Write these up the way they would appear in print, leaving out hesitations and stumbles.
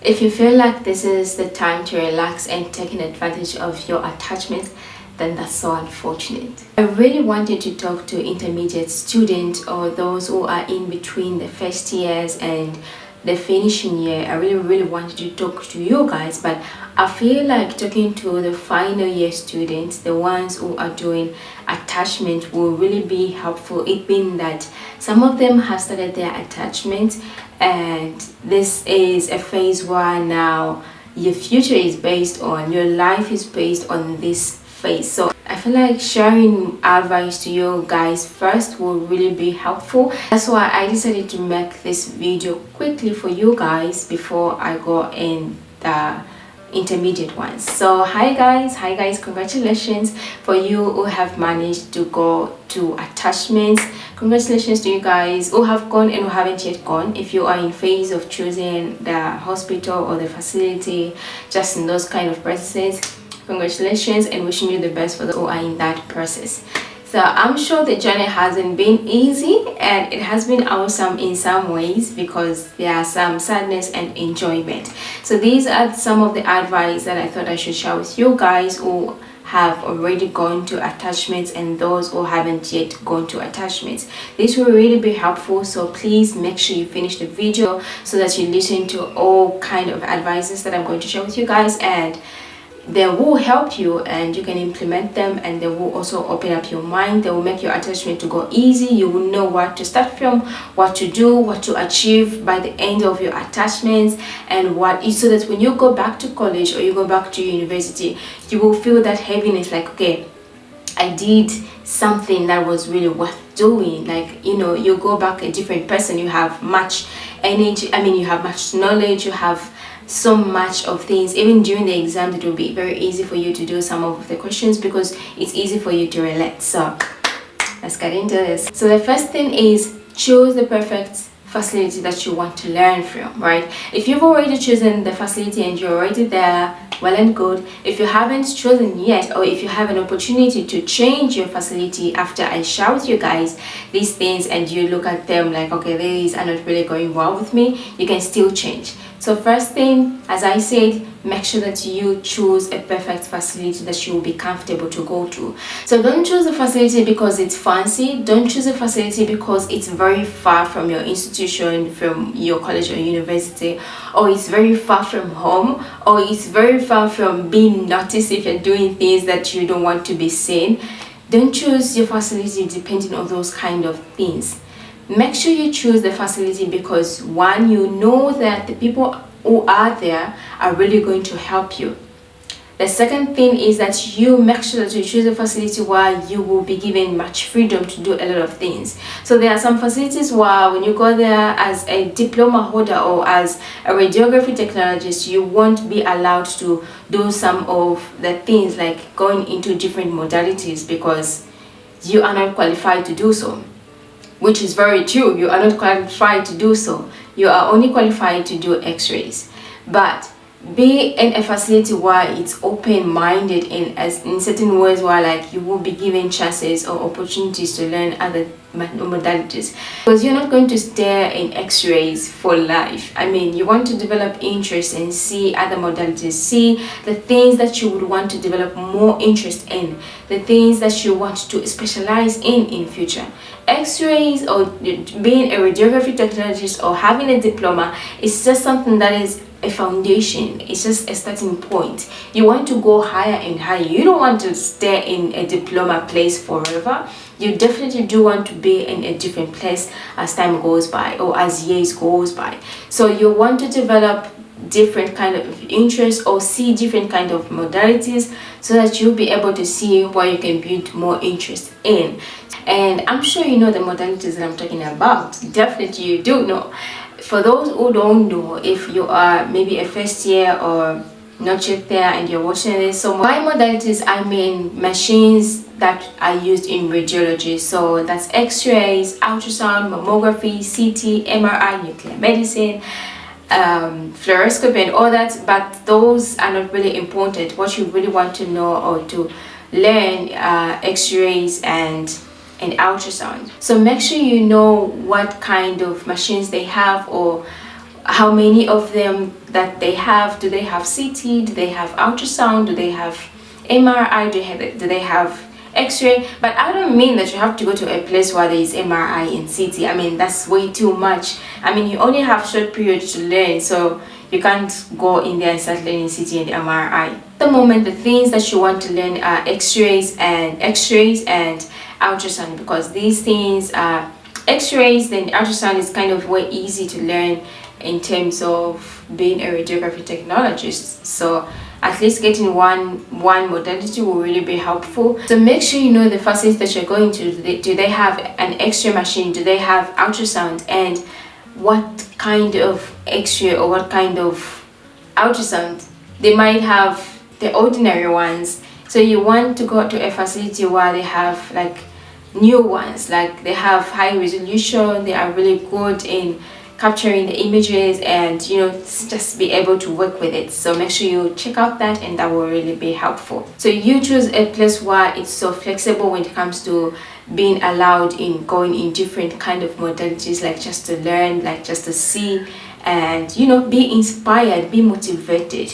If you feel like this is the time to relax and taking advantage of your attachments, then that's so unfortunate. I really wanted to talk to intermediate students or those who are in between the first years and the finishing year. I really wanted to talk to you guys, but I feel like talking to the final year students, the ones who are doing attachment, will really be helpful. It being that some of them have started their attachment, and this is a phase where now your future is based on, your life is based on this phase. So I feel like sharing advice to you guys first will really be helpful. That's why I decided to make this video quickly for you guys before I go in the intermediate ones. So hi guys, congratulations for you who have managed to go to attachments. Congratulations to you guys who have gone and who haven't yet gone. If you are in phase of choosing the hospital or the facility, just in those kind of processes, congratulations and wishing you the best for those who are in that process. So I'm sure the journey hasn't been easy, and it has been awesome in some ways because there are some sadness and enjoyment. So these are some of the advice that I thought I should share with you guys who have already gone to attachments and those who haven't yet gone to attachments. This will really be helpful, so please make sure you finish the video so that you listen to all kind of advices that I'm going to share with you guys, and they will help you and you can implement them, and they will also open up your mind. They will make your attachment to go easy. You will know what to start from, what to do, what to achieve by the end of your attachments, and what is, so that when you go back to college or you go back to university, you will feel that heaviness, like, okay, I did something that was really worth doing. Like, you know, you go back a different person. You have much energy, you have much knowledge, you have so much of things. Even during the exam, it will be very easy for you to do some of the questions because it's easy for you to relate. So let's get into this. So the first thing is choose the perfect facility that you want to learn from, right? If you've already chosen the facility and you're already there, well and good. If you haven't chosen yet, or if you have an opportunity to change your facility after I share with you guys these things and you look at them like, okay, these are not really going well with me, you can still change. So first thing, as I said, make sure that you choose a perfect facility that you will be comfortable to go to. So don't choose a facility because it's fancy. Don't choose a facility because it's very far from your institution, from your college or university, or it's very far from home, or it's very far from being noticed if you're doing things that you don't want to be seen. Don't choose your facility depending on those kind of things. Make sure you choose the facility because, one, you know that the people who are there are really going to help you. The second thing is that you make sure that you choose a facility where you will be given much freedom to do a lot of things. So there are some facilities where when you go there as a diploma holder or as a radiography technologist, you won't be allowed to do some of the things like going into different modalities because you are not qualified to do so. Which is very true. You are not qualified to do so. You are only qualified to do x-rays. But be in a facility where it's open-minded in certain ways, where like you will be given chances or opportunities to learn other modalities, because you're not going to stay in x-rays for life. You want to develop interest and see other modalities, see the things that you would want to develop more interest in, the things that you want to specialize in future. X-rays or being a radiography technologist or having a diploma is just something that is a foundation. It's just a starting point. You want to go higher and higher. You don't want to stay in a diploma place forever. You definitely do want to be in a different place as time goes by or as years goes by. So you want to develop different kind of interest or see different kind of modalities so that you'll be able to see what you can build more interest in. And I'm sure you know the modalities that I'm talking about. Definitely you do know. For those who don't know, if you are maybe a first year or not yet there and you're watching this, so by modalities I mean machines that are used in radiology. So that's x-rays, ultrasound, mammography, CT, MRI, nuclear medicine, fluoroscopy and all that, but those are not really important. What you really want to know or to learn are x-rays and ultrasound. So make sure you know what kind of machines they have, or how many of them that they have. Do they have CT? Do they have ultrasound? Do they have MRI? Do they have X-ray? But I don't mean that you have to go to a place where there is MRI and CT. I mean, that's way too much. I mean, you only have short periods to learn, so you can't go in there and start learning CT and MRI. At the moment, the things that you want to learn are X-rays and ultrasound, because these things are X-rays, then ultrasound is kind of way easy to learn in terms of being a radiography technologist. So at least getting one modality will really be helpful. So make sure you know the facilities that you're going to. Do they have an X-ray machine? Do they have ultrasound? And what kind of X-ray or what kind of ultrasound? They might have the ordinary ones. So you want to go to a facility where they have like new ones, like they have high resolution, they are really good in capturing the images, and you know, just be able to work with it. So make sure you check out that, and that will really be helpful. So you choose a place where it's so flexible when it comes to being allowed in going in different kind of modalities, like just to learn, like just to see, and you know, be inspired, be motivated.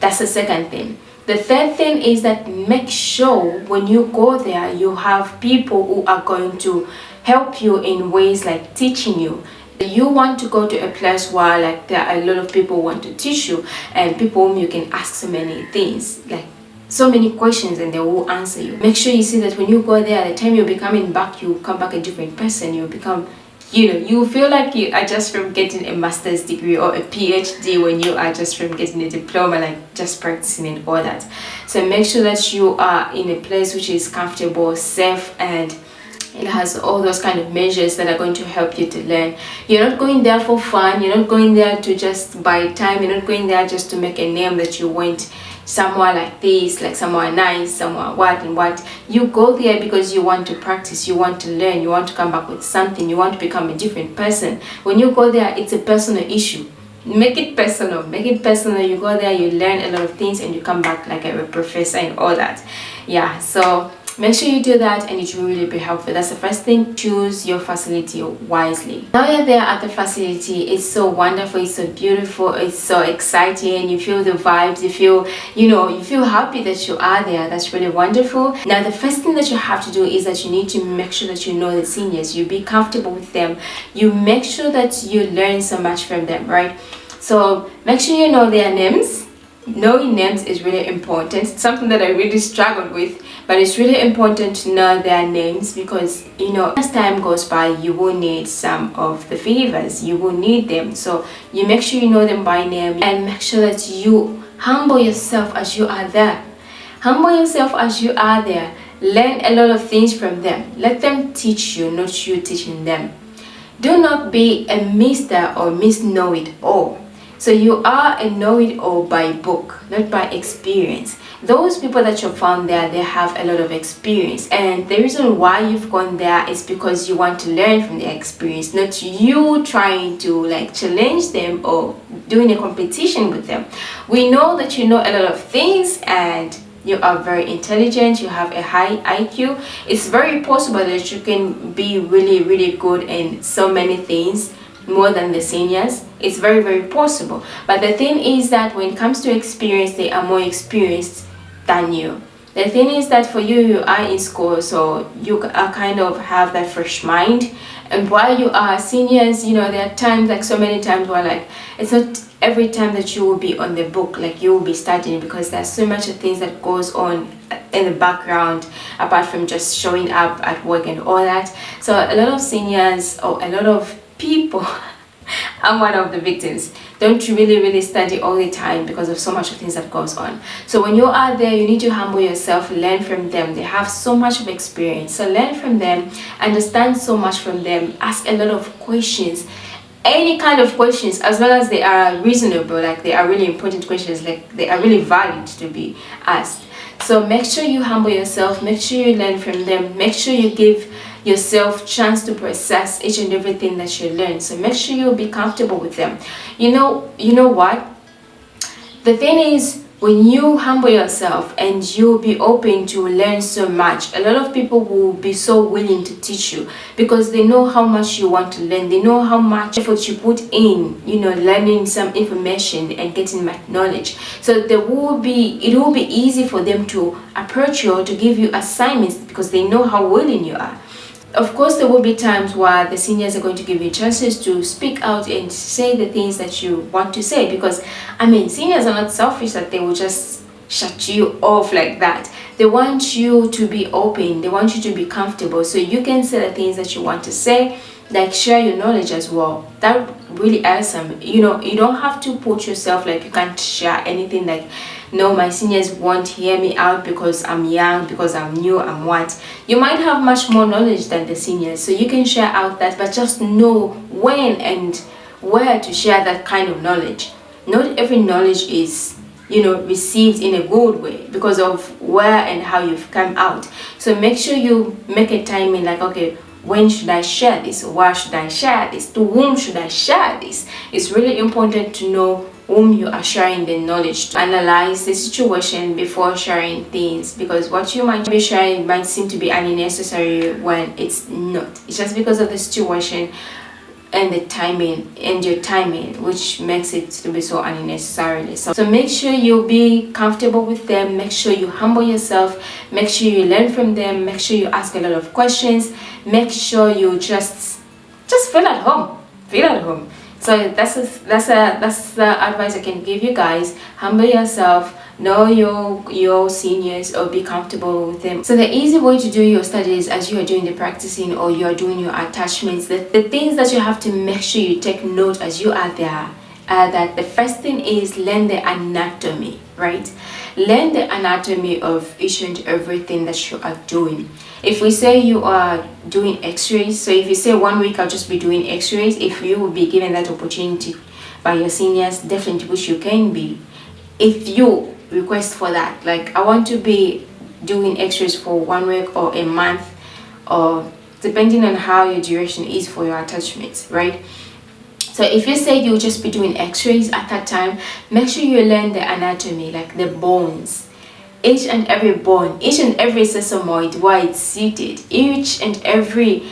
That's the second thing. The third thing is that make sure when you go there, you have people who are going to help you in ways like teaching you. You want to go to a place where like there are a lot of people who want to teach you, and people whom you can ask so many things, like so many questions, and they will answer you. Make sure you see that when you go there, the time you'll be coming back, you come back a different person. You become, you know, you feel like you are just from getting a master's degree or a PhD when you are just from getting a diploma, like just practicing and all that. So make sure that you are in a place which is comfortable, safe, and it has all those kind of measures that are going to help you to learn. You're not going there for fun. You're not going there to just buy time. You're not going there just to make a name that you went somewhere like this, like somewhere nice, somewhere what and what. You go there because you want to practice, you want to learn, you want to come back with something, you want to become a different person. When you go there, it's a personal issue. Make it personal. Make it personal. You go there, you learn a lot of things, and you come back like a professor and all that. Yeah, so make sure you do that, and it will really be helpful. That's the first thing. Choose your facility wisely. Now you're there at the facility, it's so wonderful, it's so beautiful, it's so exciting. You feel the vibes, you feel, you know, you feel happy that you are there. That's really wonderful. Now the first thing that you have to do is that you need to make sure that you know the seniors, you be comfortable with them, you make sure that you learn so much from them, right? So make sure you know their names. Knowing names is really important. It's something that I really struggled with, but it's really important to know their names, because you know, as time goes by, you will need some of the favors, you will need them. So you make sure you know them by name, and make sure that you humble yourself as you are there. Humble yourself as you are there. Learn a lot of things from them. Let them teach you, not you teaching them. Do not be a Mr. or Miss Know-it-all. So you are a know-it-all by book, not by experience. Those people that you found there, they have a lot of experience, and the reason why you've gone there is because you want to learn from their experience, not you trying to like challenge them or doing a competition with them. We know that you know a lot of things, and you are very intelligent, you have a high IQ. It's very possible that you can be really, really good in so many things, more than the seniors. It's very, very possible. But the thing is that when it comes to experience, they are more experienced than you. The thing is that for you, you are in school, so you are kind of have that fresh mind. And while you are seniors, you know, there are times, like so many times where like it's not every time that you will be on the book, like you will be studying, because there's so much of things that goes on in the background apart from just showing up at work and all that. So a lot of seniors, or a lot of people, I'm one of the victims, don't really study all the time because of so much of things that goes on. So when you are there, you need to humble yourself, learn from them. They have so much of experience, so learn from them, understand so much from them, ask a lot of questions, any kind of questions, as long as they are reasonable, like they are really important questions, like they are really valid to be asked. So make sure you humble yourself, make sure you learn from them, make sure you give yourself chance to process each and everything that you learn. So make sure you'll be comfortable with them. You know what, the thing is, when you humble yourself and you'll be open to learn so much, a lot of people will be so willing to teach you because they know how much you want to learn. They know how much effort you put in, learning some information and getting that knowledge. So it will be easy for them to approach you or to give you assignments because they know how willing you are. Of course, there will be times where the seniors are going to give you chances to speak out and say the things that you want to say, because seniors are not selfish that they will just shut you off like that. They want you to be open, they want you to be comfortable so you can say the things that you want to say, like share your knowledge as well. That really awesome. You don't have to put yourself like you can't share anything, like no, my seniors won't hear me out because I'm young, because I'm new, I'm what. You might have much more knowledge than the seniors, so you can share out that, but just know when and where to share that kind of knowledge. Not every knowledge is received in a good way because of where and how you've come out. So make sure you make a timing, like, okay, when should I share this? Why should I share this? To whom should I share this? It's really important to know whom you are sharing the knowledge to. Analyze the situation before sharing things, because what you might be sharing might seem to be unnecessary when it's not. It's just because of the situation and the timing and your timing, which makes it to be so unnecessarily. So make sure you be comfortable with them, make sure you humble yourself, make sure you learn from them, make sure you ask a lot of questions, make sure you just feel at home. So that's the advice I can give you guys. Humble yourself, know your seniors, or be comfortable with them. So the easy way to do your studies as you are doing the practicing or you are doing your attachments, the things that you have to make sure you take note as you are there, that the first thing is learn the anatomy, right? Learn the anatomy of each and everything that you are doing. If we say you are doing x-rays, so if you say 1 week I'll just be doing x-rays, if you will be given that opportunity by your seniors, definitely which you can be, if you request for that, like I want to be doing x-rays for 1 week or a month, or depending on how your duration is for your attachments, right? So if you say you'll just be doing x-rays at that time, make sure you learn the anatomy, like the bones, each and every bone, each and every sesamoid, where it's seated, each and every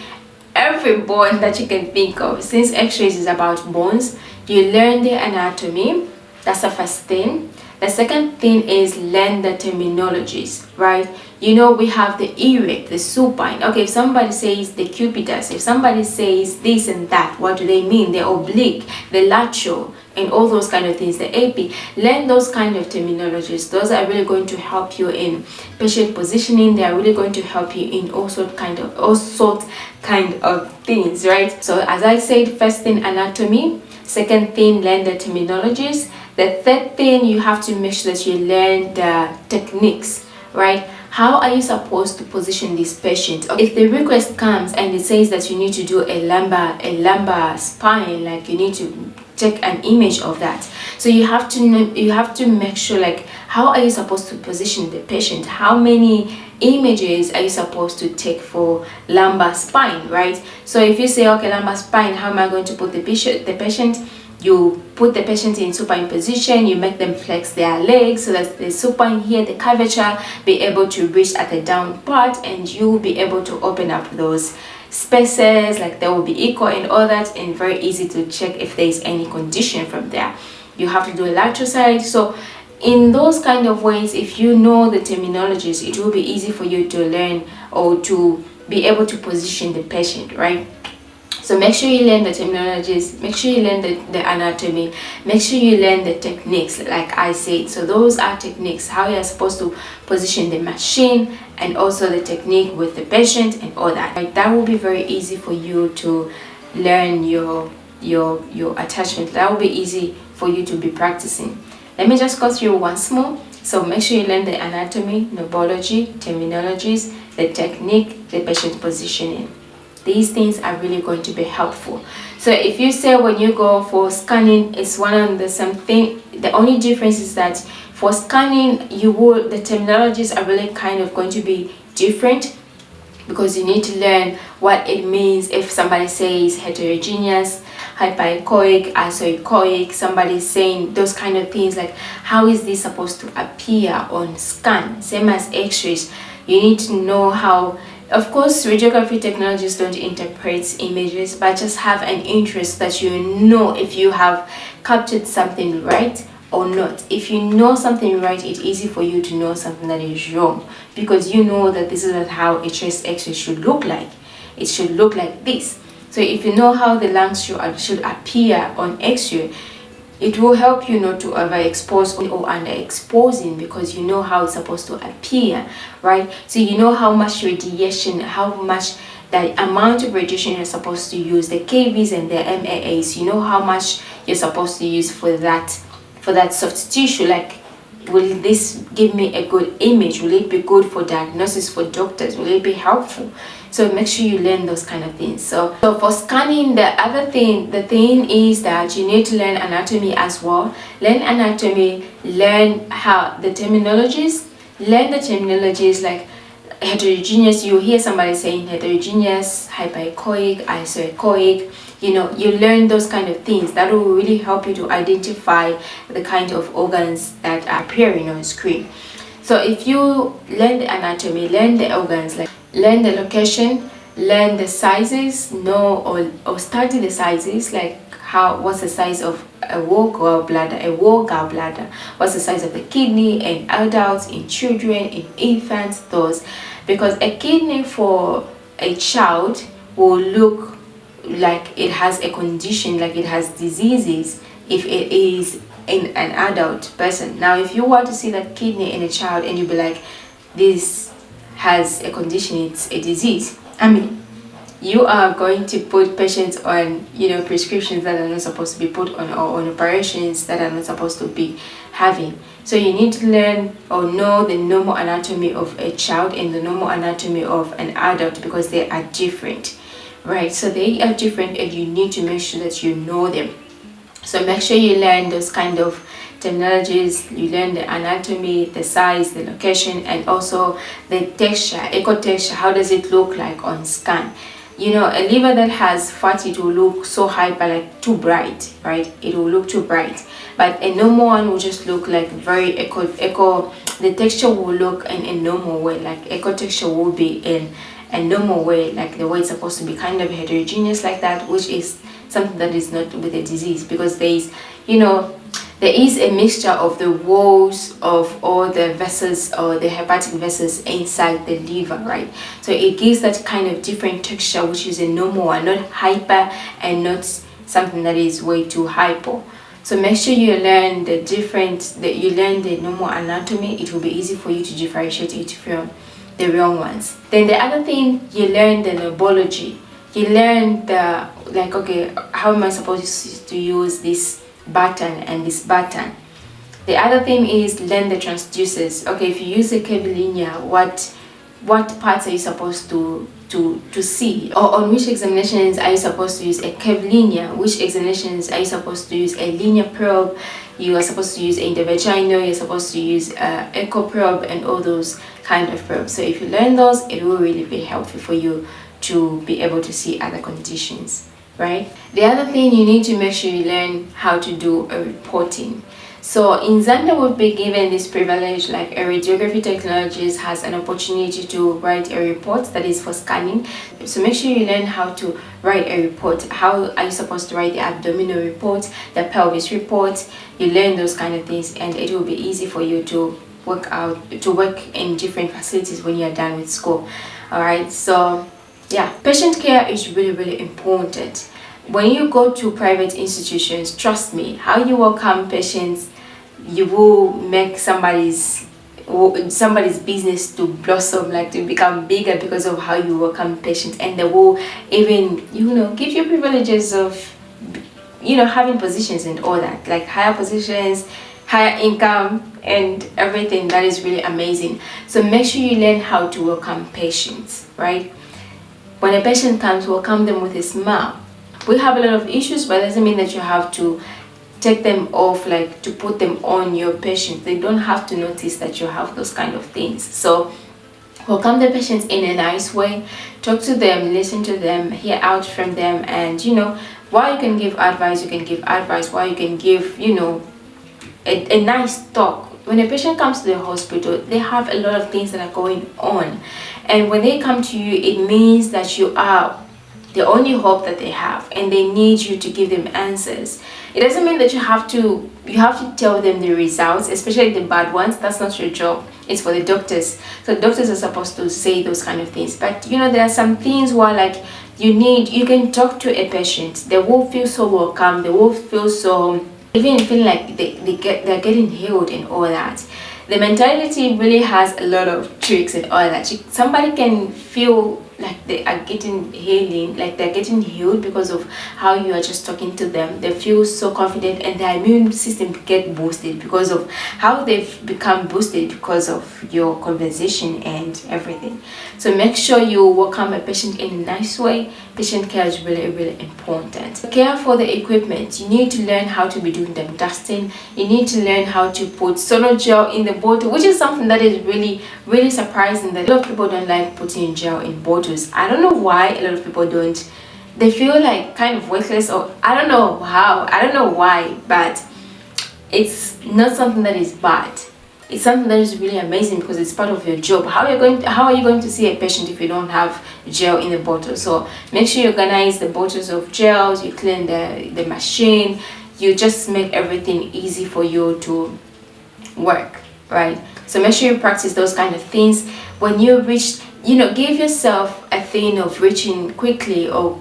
bone that you can think of. Since x-rays is about bones, you learn the anatomy. That's the first thing. The second thing is learn the terminologies, right? We have the erect, the supine. Okay, if somebody says the cubitus, if somebody says this and that, what do they mean? The oblique, the lateral, and all those kind of things, the AP. Learn those kind of terminologies. Those are really going to help you in patient positioning. They are really going to help you in all sort kind of things, right? So as I said, first thing anatomy, second thing learn the terminologies. The third thing, you have to make sure that you learn the techniques, right? How are you supposed to position this patient? If the request comes and it says that you need to do a lumbar spine, like you need to take an image of that, so you have to make sure, like, how are you supposed to position the patient? How many images are you supposed to take for lumbar spine, right? So if you say, okay, lumbar spine, how am I going to put the patient? You put the patient in supine position, you make them flex their legs so that the supine here, the curvature, be able to reach at the down part, and you will be able to open up those spaces, like they will be equal and all that, and very easy to check if there is any condition from there. You have to do a lateral side. So in those kind of ways, if you know the terminologies, it will be easy for you to learn or to be able to position the patient, right? So make sure you learn the terminologies, make sure you learn the anatomy, make sure you learn the techniques, like I said. So those are techniques, how you're supposed to position the machine, and also the technique with the patient and all that. Like, that will be very easy for you to learn your attachment. That will be easy for you to be practicing. Let me just go through once more. So make sure you learn the anatomy, neurology, terminologies, the technique, the patient positioning. These things are really going to be helpful. So if you say when you go for scanning, it's one and the same thing. The only difference is that for scanning, the terminologies are really kind of going to be different, because you need to learn what it means if somebody says heterogeneous, hyperechoic, isoechoic, somebody saying those kind of things, like how is this supposed to appear on scan, same as x-rays. You need to know how. Of course, radiography technologies don't interpret images, but just have an interest that you know if you have captured something right or not. If you know something right, it's easy for you to know something that is wrong, because you know that this is not how a chest x-ray should look like. It should look like this. So if you know how the lungs should appear on x-ray, it will help you not to overexpose or underexposing, because you know how it's supposed to appear, right? So you know how much radiation, how much the amount of radiation you're supposed to use, the kVs and the MAAs. You know how much you're supposed to use for that soft tissue. Like, will this give me a good image? Will it be good for diagnosis for doctors? Will it be helpful? So make sure you learn those kind of things. So for scanning, the thing is that you need to learn anatomy as well. Learn anatomy, learn how the terminologies, like heterogeneous. You hear somebody saying heterogeneous, hyperechoic, isoechoic. You know, you learn those kind of things. That will really help you to identify the kind of organs that are appearing on screen. So if you learn the anatomy, learn the organs, like learn the location, learn the sizes, know or study the sizes, like what's the size of a wall gallbladder, what's the size of the kidney in adults, in children, in infants, those. Because a kidney for a child will look like it has a condition, like it has diseases, if it is in an adult person. Now if you want to see that kidney in a child and you be like, this has a condition, it's a disease, I mean, you are going to put patients on, prescriptions that are not supposed to be put on, or on operations that are not supposed to be having. So you need to learn or know the normal anatomy of a child and the normal anatomy of an adult, because they are different, right? So they are different and you need to make sure that you know them. So make sure you learn those kind of terminologies. You learn the anatomy, the size, the location, and also the texture, echo texture. How does it look like on scan? A liver that has fat, it will look so hyper, like too bright, right? It will look too bright. But a normal one will just look like very echo. The texture will look in a normal way, like echo texture will be in a normal way, like the way it's supposed to be, kind of heterogeneous like that, which is something that is not with a disease, because there is a mixture of the walls of all the vessels or the hepatic vessels inside the liver, right? So it gives that kind of different texture, which is a normal one, not hyper and not something that is way too hypo. So make sure you learn you learn the normal anatomy. It will be easy for you to differentiate it from the wrong ones. Then the other thing, you learn the neurology. You learn okay, how am I supposed to use this button and this button? The other thing is learn the transducers. Okay, if you use a curvilinear, what parts are you supposed to see? Or on which examinations are you supposed to use a curvilinear? Which examinations are you supposed to use a linear probe? You are supposed to use a intervaginal, you're supposed to use echo probe, and all those kind of probes. So if you learn those, it will really be helpful for you to be able to see other conditions, right? The other thing, you need to make sure you learn how to do a reporting. So in Zambia, we've been given this privilege, like a radiography technologist has an opportunity to write a report that is for scanning. So make sure you learn how to write a report. How are you supposed to write the abdominal report, the pelvis report? You learn those kind of things, and it will be easy for you to work in different facilities when you're done with school. All right, so yeah, patient care is really, really important. When you go to private institutions, trust me, how you welcome patients, you will make somebody's business to blossom, like to become bigger, because of how you welcome patients. And they will even, give you privileges of, having positions and all that, like higher positions, higher income, and everything. That is really amazing. So make sure you learn how to welcome patients, right? When a patient comes, welcome them with a smile. We have a lot of issues, but it doesn't mean that you have to take them off, like to put them on your patient. They don't have to notice that you have those kind of things. So welcome the patients in a nice way, talk to them, listen to them, hear out from them, and while you can give advice, while you can give a nice talk. When a patient comes to the hospital, they have a lot of things that are going on, and when they come to you, it means that you are the only hope that they have, and they need you to give them answers. It doesn't mean that you have to tell them the results, especially the bad ones. That's not your job. It's for the doctors. So doctors are supposed to say those kind of things. But there are some things where like you can talk to a patient. They will feel so welcome. They will feel so, even feel like they're getting healed and all that. The mentality really has a lot of tricks and all that. Somebody can feel like they are getting healing, like they're getting healed because of how you are just talking to them. They feel so confident, and their immune system get boosted because of how they've become boosted because of your conversation and everything. So make sure you welcome a patient in a nice way. Patient care is really, really important. Care for the equipment. You need to learn how to be doing them dusting. You need to learn how to put solar gel in the bottle, which is something that is really, really surprising, that a lot of people don't like putting gel in bottles. I don't know why a lot of people don't. They feel like kind of worthless, or I don't know why, but it's not something that is bad. It's something that is really amazing because it's part of your job. How are you going to see a patient if you don't have gel in the bottle? So make sure you organize the bottles of gels, you clean the machine, you just make everything easy for you to work, right? So make sure you practice those kind of things. When you reach, give yourself a thing of reaching quickly or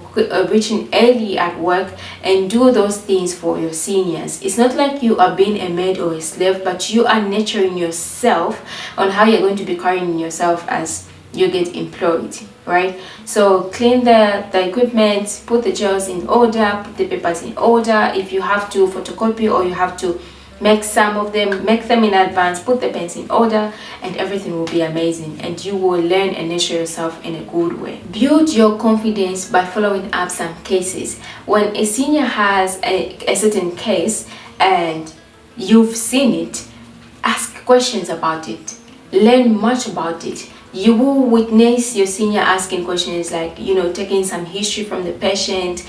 reaching early at work, and do those things for your seniors. It's not like you are being a maid or a slave, but you are nurturing yourself on how you're going to be carrying yourself as you get employed, right? So clean the equipment, put the gels in order, put the papers in order. If you have to photocopy or you have to make some of them, make them in advance, put the pens in order, and everything will be amazing, and you will learn and nurture yourself in a good way. Build your confidence by following up some cases. When a senior has a certain case and you've seen it, ask questions about it, learn much about it. You will witness your senior asking questions like, taking some history from the patient,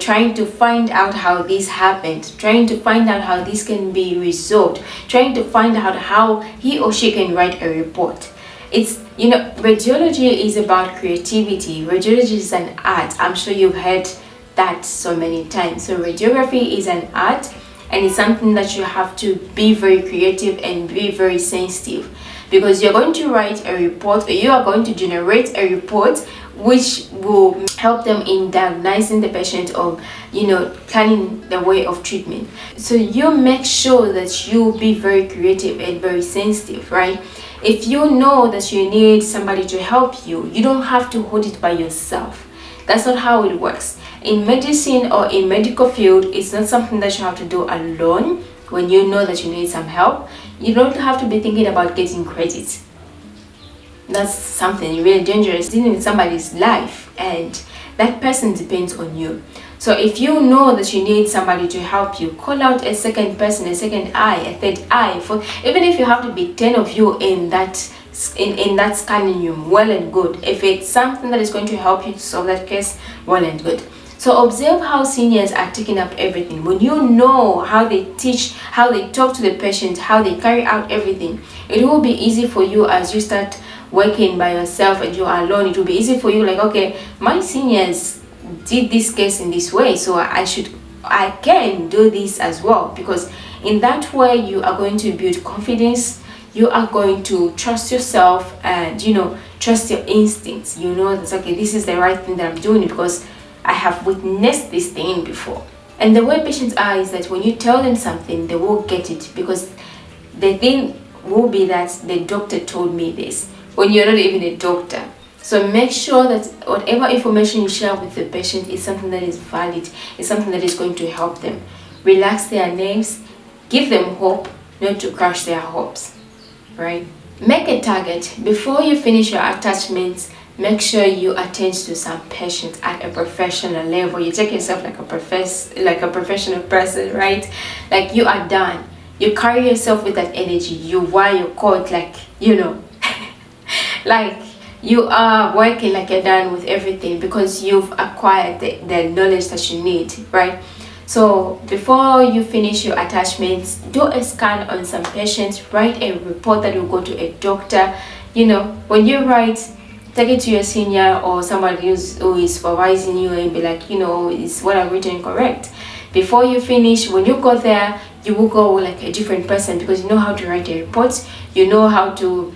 trying to find out how this happened, trying to find out how this can be resolved, trying to find out how he or she can write a report. It's, radiology is about creativity. Radiology is an art. I'm sure you've heard that so many times. So radiography is an art, and it's something that you have to be very creative and be very sensitive, because you're going to write a report, or you are going to generate a report which will help them in diagnosing the patient, or planning the way of treatment. So you make sure that you be very creative and very sensitive, right? If you know that you need somebody to help you, you don't have to hold it by yourself. That's not how it works. In medicine or in medical field, it's not something that you have to do alone. When you know that you need some help, you don't have to be thinking about getting credit. That's something really dangerous, dealing with somebody's life, and that person depends on you. So if you know that you need somebody to help you, call out a second person, a second eye, a third eye. For even if you have to be 10 of you in that scanning room, well and good. If it's something that is going to help you to solve that case, well and good. So observe how seniors are taking up everything. When you know how they teach, how they talk to the patient, how they carry out everything, it will be easy for you as you start working by yourself and you are alone. It will be easy for you, like, okay, my seniors did this case in this way, so I can do this as well. Because in that way you are going to build confidence, you are going to trust yourself, and trust your instincts. That's okay, this is the right thing that I'm doing because I have witnessed this thing before. And the way patients are is that when you tell them something, they will get it, because the thing will be that the doctor told me this, when you're not even a doctor. So make sure that whatever information you share with the patient is something that is valid, is something that is going to help them. Relax their nerves, give them hope, not to crush their hopes, right? Make a target. Before you finish your attachments, make sure you attend to some patients at a professional level. You take yourself like a professional person, right? Like you are done. You carry yourself with that energy. You wear your coat like, Like you are working like you're done with everything because you've acquired the knowledge that you need, right? So before you finish your attachments, do a scan on some patients, write a report that will go to a doctor. You know, when you write, take it to your senior or somebody who is supervising you and be like, you know, is what I've written correct? Before you finish, when you go there, you will go like a different person because you know how to write a report, you know how to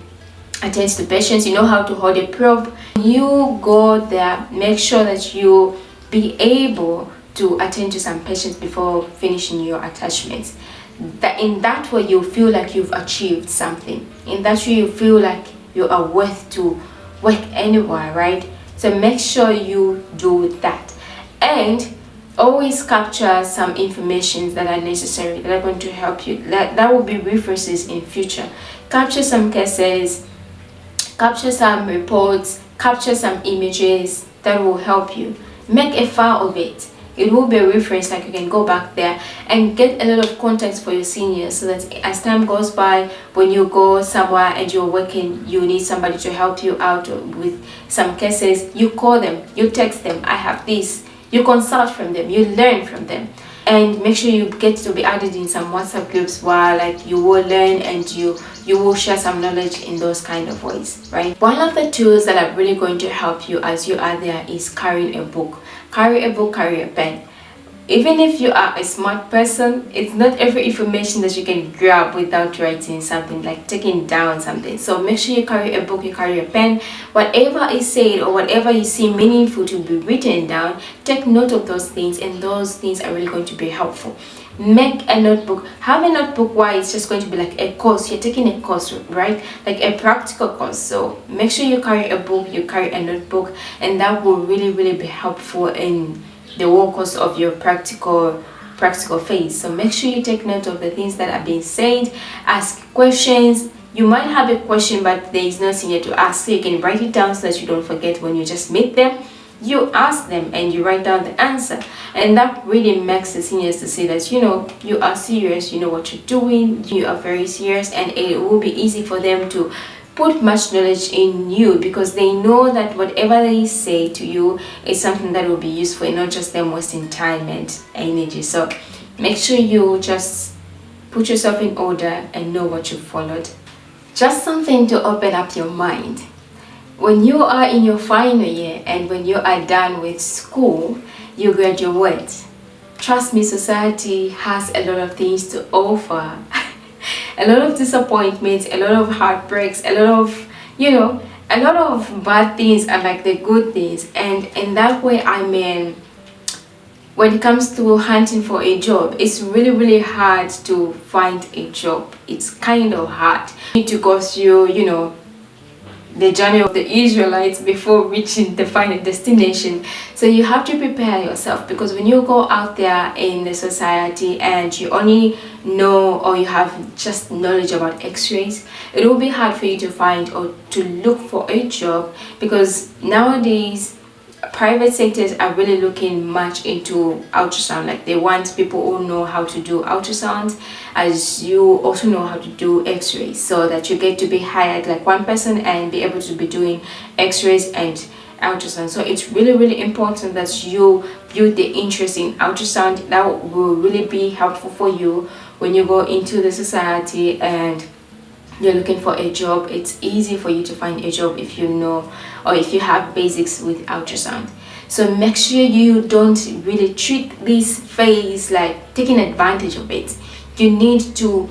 attend to patients, you know how to hold a probe. You go there, make sure that you be able to attend to some patients before finishing your attachments. That in that way you feel like you've achieved something. In that way you feel like you are worth to work anywhere, right? So make sure you do that, and always capture some information that are necessary, that are going to help you, that will be references in future. Capture some cases, capture some reports, capture some images that will help you. Make a file of it. It will be a reference, like you can go back there and get a lot of context for your seniors, so that as time goes by, when you go somewhere and you're working, you need somebody to help you out with some cases, you call them, you text them, I have this, you consult from them, you learn from them. And make sure you get to be added in some WhatsApp groups where like you will learn and you will share some knowledge in those kind of ways, right? One of the tools that are really going to help you as you are there is carrying a book. Carry a book, carry a pen. Even if you are a smart person, it's not every information that you can grab without writing something, like taking down something. So make sure you carry a book, you carry a pen. Whatever is said or whatever you see meaningful to be written down, take note of those things, and those things are really going to be helpful. Make a notebook. Have a notebook where it's just going to be like a course. You're taking a course, right? Like a practical course. So make sure you carry a book, you carry a notebook, and that will really be helpful in the whole course of your practical phase. So make sure you take note of the things that are being said. Ask questions. You might have a question but there is no senior to ask, so you can write it down so that you don't forget. When you just meet them, you ask them and you write down the answer, and that really makes the seniors to say that, you know, you are serious, you know what you're doing, you are very serious, and it will be easy for them to put much knowledge in you, because they know that whatever they say to you is something that will be useful and not just them wasting time and energy. So make sure you just put yourself in order and know what you followed. Just something to open up your mind. When you are in your final year and when you are done with school, you graduate. Trust me, society has a lot of things to offer. A lot of disappointments, a lot of heartbreaks, a lot of, you know, a lot of bad things are like the good things. And in that way, I mean, when it comes to hunting for a job, it's really hard to find a job. It's kind of hard. You need to go through, you know, the journey of the Israelites before reaching the final destination. So you have to prepare yourself, because when you go out there in the society and you only know or you have just knowledge about x-rays, it will be hard for you to find or to look for a job, because nowadays private sectors are really looking much into ultrasound. Like they want people who know how to do ultrasound, as you also know how to do x-rays, so that you get to be hired like one person and be able to be doing x-rays and ultrasound. So it's really important that you build the interest in ultrasound. That will really be helpful for you when you go into the society and you're looking for a job. It's easy for you to find a job if you know or if you have basics with ultrasound. So make sure you don't really treat this phase like taking advantage of it. You need to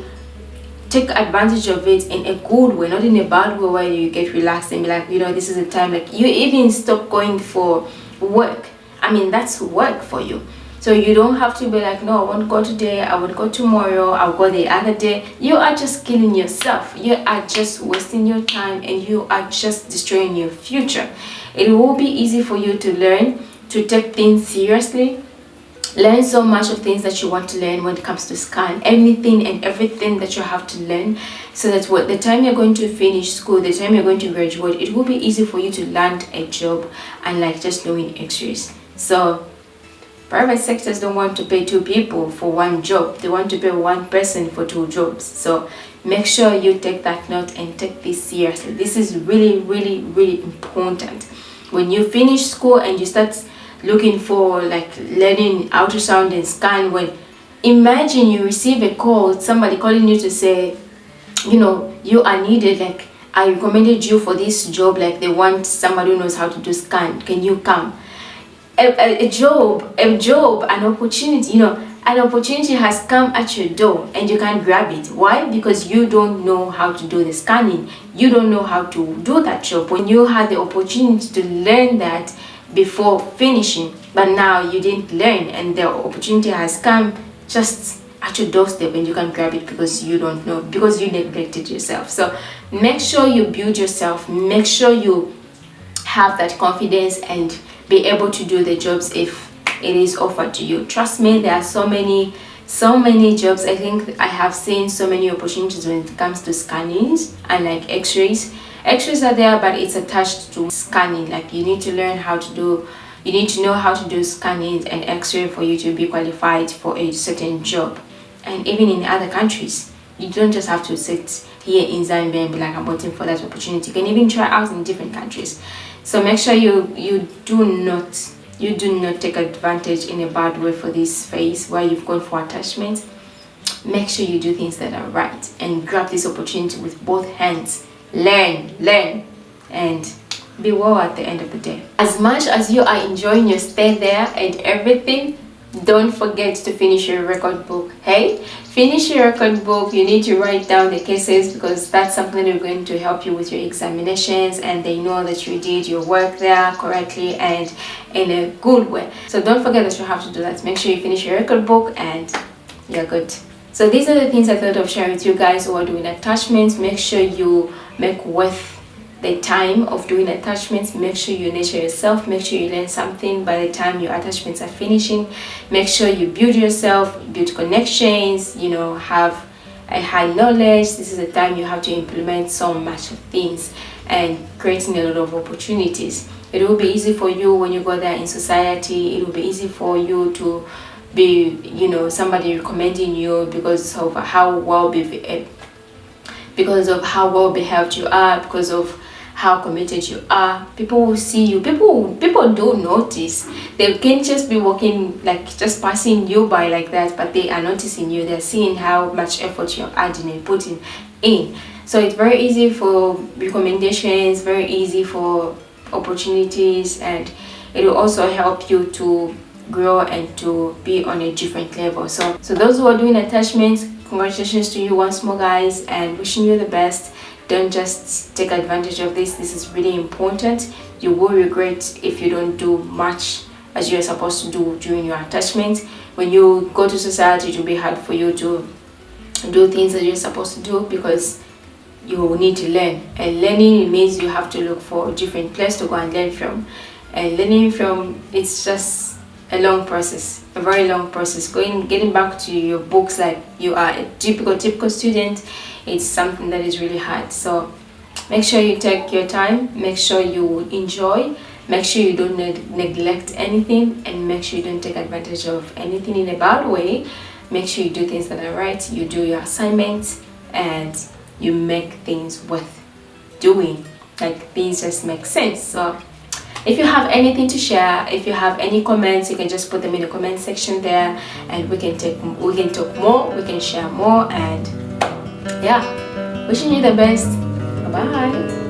take advantage of it in a good way, not in a bad way where you get relaxed and be like, you know, this is the time, like you even stop going for work. I mean, that's work for you. So you don't have to be like, no, I won't go today, I will go tomorrow, I'll go the other day. You are just killing yourself. You are just wasting your time and you are just destroying your future. It will be easy for you to learn, to take things seriously, learn so much of things that you want to learn when it comes to scan, anything and everything that you have to learn, so that what the time you're going to finish school, the time you're going to graduate, it will be easy for you to land a job and like just knowing x-rays. So private sectors don't want to pay two people for one job. They want to pay one person for two jobs. So make sure you take that note and take this seriously. This is really, really, really important. When you finish school and you start looking for like learning ultrasound and scan, when imagine you receive a call, somebody calling you to say, you know, you are needed, like I recommended you for this job, like they want somebody who knows how to do scan, can you come? A job, an opportunity, you know, an opportunity has come at your door and you can't grab it. Why? Because you don't know how to do the scanning. You don't know how to do that job. When you had the opportunity to learn that before finishing, but now you didn't learn and the opportunity has come just at your doorstep and you can't grab it because you don't know, because you neglected yourself. So make sure you build yourself, make sure you have that confidence and be able to do the jobs if it is offered to you. Trust me, there are so many jobs. I think I have seen so many opportunities when it comes to scannings and like x-rays. X-rays are there, but it's attached to scanning. Like you need to learn how to do, you need to know how to do scanning and x-ray for you to be qualified for a certain job. And even in other countries, you don't just have to sit here in Zambia and be like, I'm waiting for that opportunity. You can even try out in different countries. So make sure you do not take advantage in a bad way for this phase where you've gone for attachment. Make sure you do things that are right and grab this opportunity with both hands. Learn, and be well at the end of the day. As much as you are enjoying your stay there and everything, don't forget to finish your record book. Hey, finish your record book. You need to write down the cases because that's something that's going to help you with your examinations, and they know that you did your work there correctly and in a good way. So don't forget that you have to do that. Make sure you finish your record book and you're good. So these are the things I thought of sharing with you guys who are doing attachments. Make sure you make worth the time of doing attachments. Make sure you nurture yourself. Make sure you learn something by the time your attachments are finishing. Make sure you build yourself, build connections, you know, have a high knowledge. This is the time you have to implement so much of things and creating a lot of opportunities. It will be easy for you when you go there in society. It will be easy for you to be, you know, somebody recommending you because of how well behaved you are, because of how committed you are. People will see you. People don't notice. They can't just be walking, like just passing you by like that, but they are noticing you. They're seeing how much effort you're adding and putting in. So it's very easy for recommendations, very easy for opportunities, and it will also help you to grow and to be on a different level. So those who are doing attachments, congratulations to you once more, guys, and wishing you the best. Don't just take advantage of this. This is really important. You will regret if you don't do much as you're supposed to do during your attachment. When you go to society, it will be hard for you to do things that you're supposed to do because you will need to learn. And learning means you have to look for a different place to go and learn from. And learning from, it's just a long process, a very long process. Getting back to your books like you are a typical student, it's something that is really hard. So make sure you take your time, make sure you enjoy, make sure you don't neglect anything, and make sure you don't take advantage of anything in a bad way. Make sure you do things that are right, you do your assignments, and you make things worth doing. Like things just make sense. So if you have anything to share, if you have any comments, you can just put them in the comment section there, and we can talk more, we can share more, and yeah, wishing you the best. Bye bye.